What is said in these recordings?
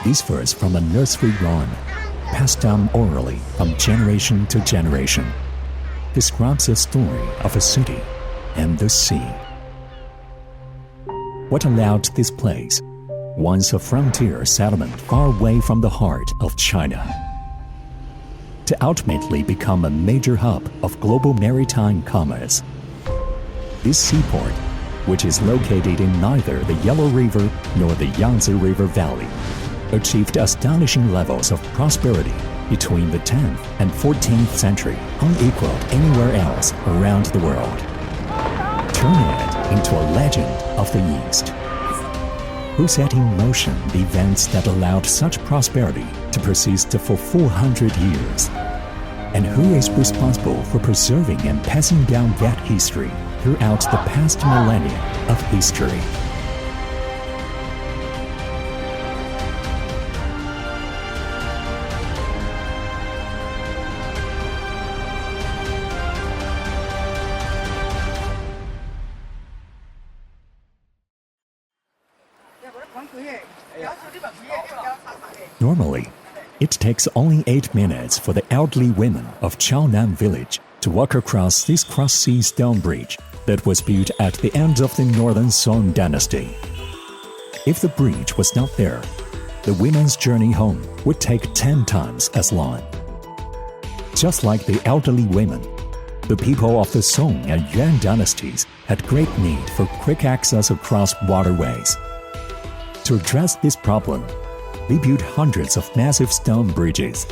These verse from a nursery rhyme, passed down orally from generation to generation, describes the story of a city and the sea. What allowed this place, once a frontier settlement far away from the heart of China, to ultimately become a major hub of global maritime commerce? This seaport, which is located in neither the Yellow River nor the Yangtze River Valley, achieved astonishing levels of prosperity between the 10th and 14th century, unequaled anywhere else around the world, turning it into a legend of the East. Who set in motion the events that allowed such prosperity to persist for 400 years? And who is responsible for preserving and passing down that history throughout the past millennia of history? Normally, it takes only 8 minutes for the elderly women of Chaonan village to walk across this cross-sea stone bridge that was built at the end of the northern Song-Dynasty. If the bridge was not there, the women's journey home would take 10 times as long. Just like the elderly women, the people of the Song and Yuan dynasties had great need for quick access across waterways. To address this problem, they built hundreds of massive stone bridges,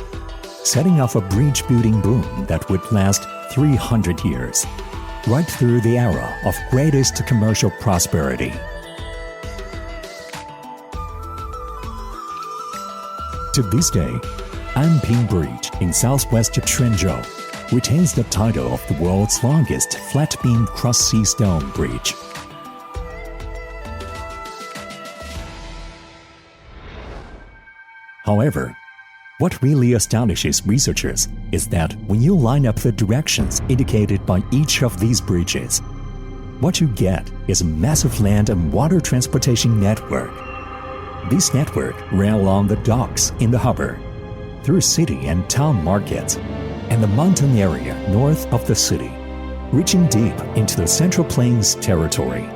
setting off a bridge-building boom that would last 300 years, right through the era of greatest commercial prosperity. To this day, Ein Blick Bridge in southwest Quanzhou retains the title of the world's longest flat-beam cross-sea stone bridge. However, what really astonishes researchers is that when you line up the directions indicated by each of these bridges, what you get is a massive land and water transportation network. This network ran along the docks in the harbor, through city and town markets, and the mountain area north of the city, reaching deep into the Central Plains territory.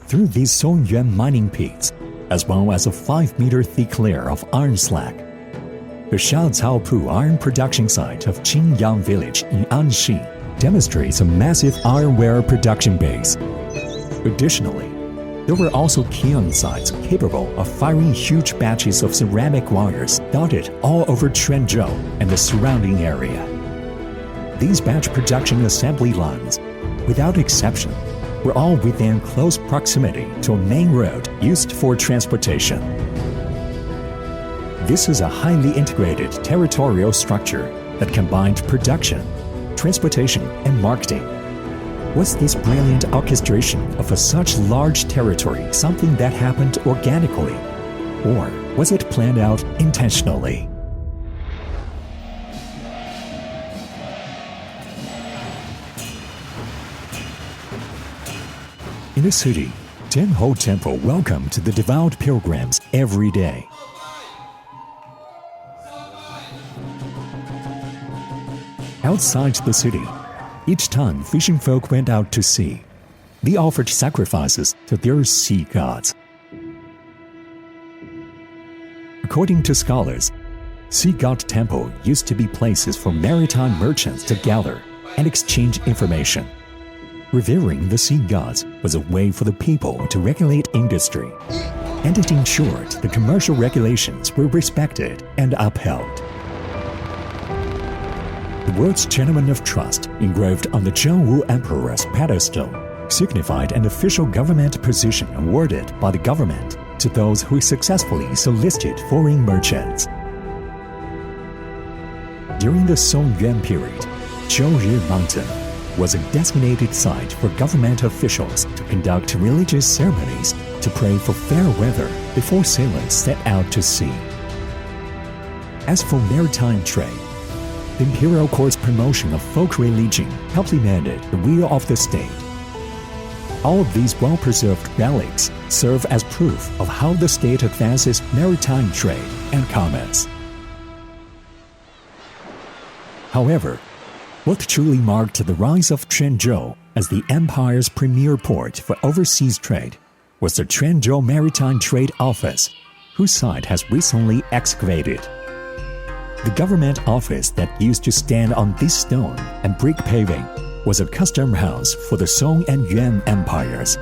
Through these Song-Yuan mining pits, as well as a 5-meter thick layer of iron slag, the Shaocaopu iron production site of Qingyang village in Anxi demonstrates a massive ironware production base. Additionally, there were also kiln sites capable of firing huge batches of ceramic wires dotted all over Quanzhou and the surrounding area. These batch production assembly lines, without exception, were all within close proximity to a main road used for transportation. This is a highly integrated territorial structure that combined production, transportation, and marketing. Was this brilliant orchestration of such large territory something that happened organically, or was it planned out intentionally? In the city, Tenho Temple welcomed the devout pilgrims every day. Outside the city, each time fishing folk went out to sea, they offered sacrifices to their sea gods. According to scholars, sea god temple used to be places for maritime merchants to gather and exchange information. Revering the sea gods was a way for the people to regulate industry, and it ensured the commercial regulations were respected and upheld. The words Gentleman of Trust engraved on the Zhengwu Emperor's pedestal signified an official government position awarded by the government to those who successfully solicited foreign merchants. During the Song-Yuan period, Zhouyi Mountain was a designated site for government officials to conduct religious ceremonies to pray for fair weather before sailors set out to sea. As for maritime trade, the imperial court's promotion of folk religion complemented the will of the state. All of these well-preserved relics serve as proof of how the state advances maritime trade and commerce. However, what truly marked the rise of Quanzhou as the empire's premier port for overseas trade was the Quanzhou Maritime Trade Office, whose site has recently excavated. The government office that used to stand on this stone and brick paving was a custom house for the Song and Yuan empires.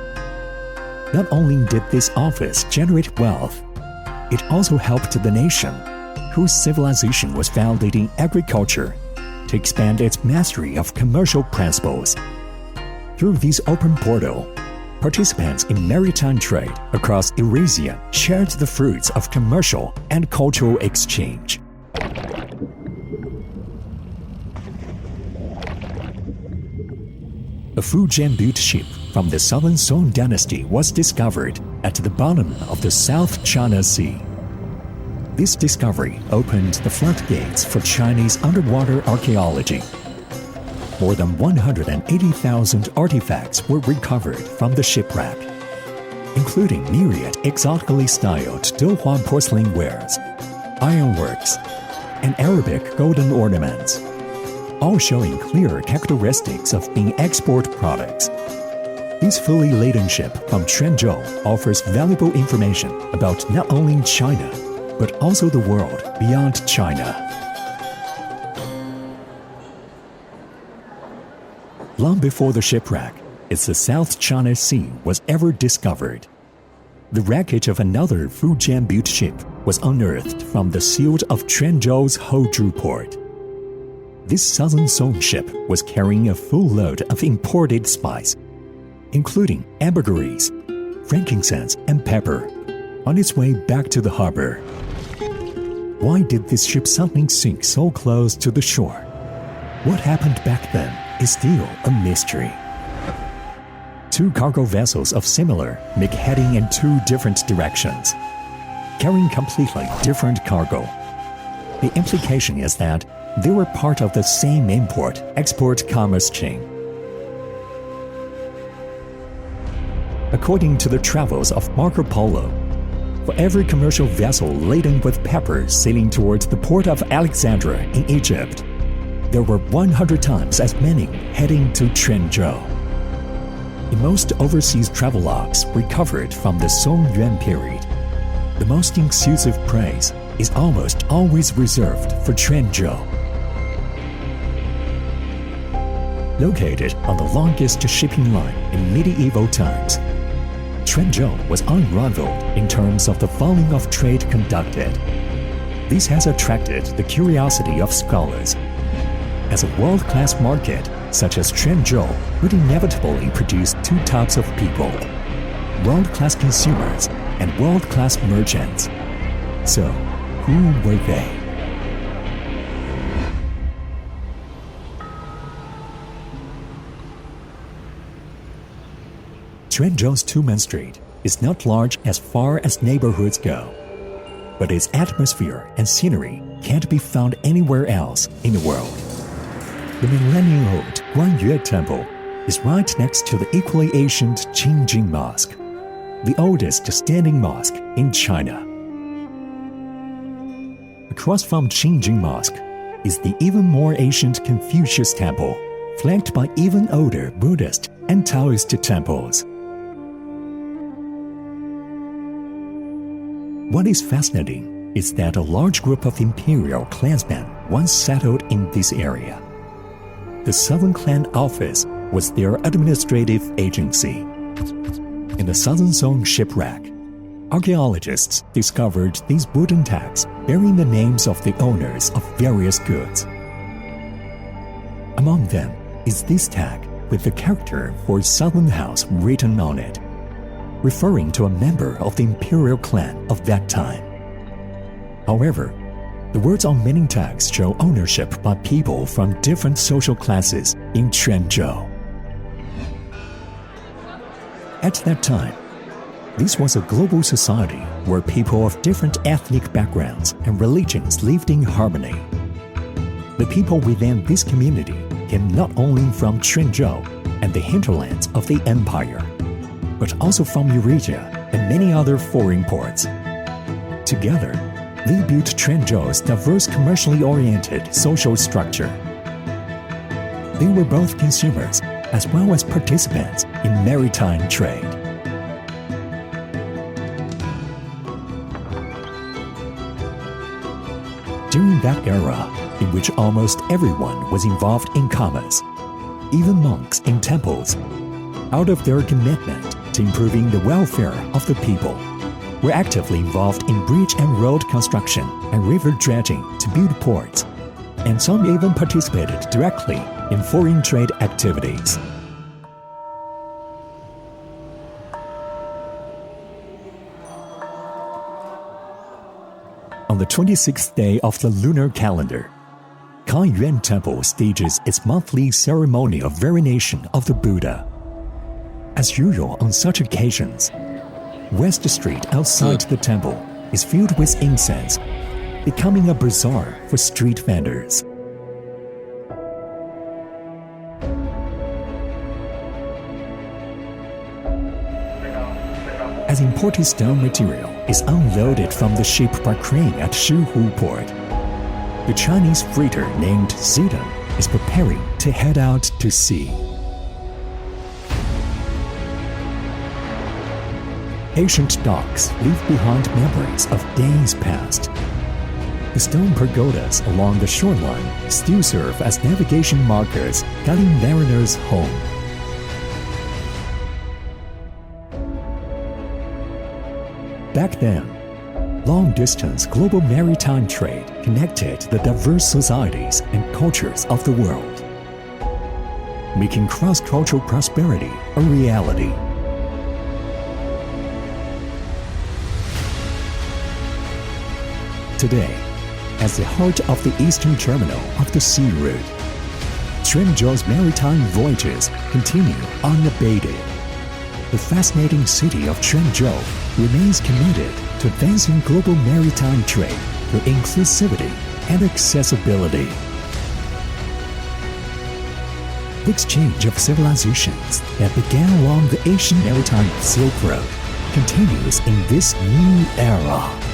Not only did this office generate wealth, it also helped the nation, whose civilization was founded in agriculture, to expand its mastery of commercial principles. Through this open portal, participants in maritime trade across Eurasia shared the fruits of commercial and cultural exchange. A Fujian-built ship from the southern Song-Dynastie was discovered at the bottom of the South China Sea. This discovery opened the floodgates for Chinese underwater archaeology. More than 180,000 artifacts were recovered from the shipwreck, including myriad exotically styled Douhua porcelain wares, ironworks, and Arabic golden ornaments, all showing clear characteristics of being export products. This fully laden ship from Quanzhou offers valuable information about not only China, but also the world beyond China. Long before the shipwreck, the South China Sea was ever discovered. The wreckage of another Fujian-built ship was unearthed from the silt of Quanzhou's Houzhou port. This southern Song ship was carrying a full load of imported spice, including ambergris, frankincense, and pepper, on its way back to the harbor. Why did this ship suddenly sink so close to the shore? What happened back then is still a mystery. Two cargo vessels of similar make heading in two different directions, carrying completely different cargo. The implication is that they were part of the same import-export commerce chain. According to the travels of Marco Polo, for every commercial vessel laden with pepper sailing towards the port of Alexandria in Egypt, there were 100 times as many heading to Quanzhou. In most overseas travelogues recovered from the Song-Yuan period, the most inclusive praise is almost always reserved for Quanzhou. Located on the longest shipping line in medieval times, Quanzhou was unrivaled in terms of the volume of trade conducted. This has attracted the curiosity of scholars. As a world-class market, such as Quanzhou would inevitably produce two types of people: world-class consumers and world-class merchants. So, who were they? Quanzhou's two-man street is not large as far as neighborhoods go, but its atmosphere and scenery can't be found anywhere else in the world. The millennium-old Guanyue Temple is right next to the equally ancient Qingjing Mosque, the oldest standing mosque in China. Across from Qingjing Mosque is the even more ancient Confucius Temple, flanked by even older Buddhist and Taoist temples. What is fascinating is that a large group of imperial clansmen once settled in this area. The Southern Clan Office was their administrative agency. In the Southern Song shipwreck, archaeologists discovered these wooden tags bearing the names of the owners of various goods. Among them is this tag with the character for Southern House written on it, referring to a member of the imperial clan of that time. However, the words on many tags show ownership by people from different social classes in Quanzhou. At that time, This was a global society where people of different ethnic backgrounds and religions lived in harmony. The people within this community came not only from Quanzhou and the hinterlands of the empire, but also from Eurasia and many other foreign ports. Together, they built Quanzhou's diverse commercially oriented social structure. They were both consumers as well as participants in maritime trade. During that era, in which almost everyone was involved in commerce, even monks in temples, out of their commitment to improving the welfare of the people, were actively involved in bridge and road construction and river dredging to build ports, and some even participated directly in foreign trade activities. On the 26th day of the lunar calendar, Kaiyuan-Tempel stages its monthly ceremony of veneration of the Buddha. As usual on such occasions, West Street outside the temple is filled with incense, becoming a bazaar for street vendors. As imported stone material is unloaded from the ship by crane at Shihu port, the Chinese freighter named Seiden is preparing to head out to sea. Ancient docks leave behind memories of days past. The stone pagodas along the shoreline still serve as navigation markers guiding mariners home. Back then, long-distance global maritime trade connected the diverse societies and cultures of the world, making cross-cultural prosperity a reality. Today, as the heart of the eastern terminal of the sea route, Quanzhou's maritime voyages continue unabated. The fascinating city of Quanzhou remains committed to advancing global maritime trade through inclusivity and accessibility. The exchange of civilizations that began along the Asian maritime Silk Road continues in this new era.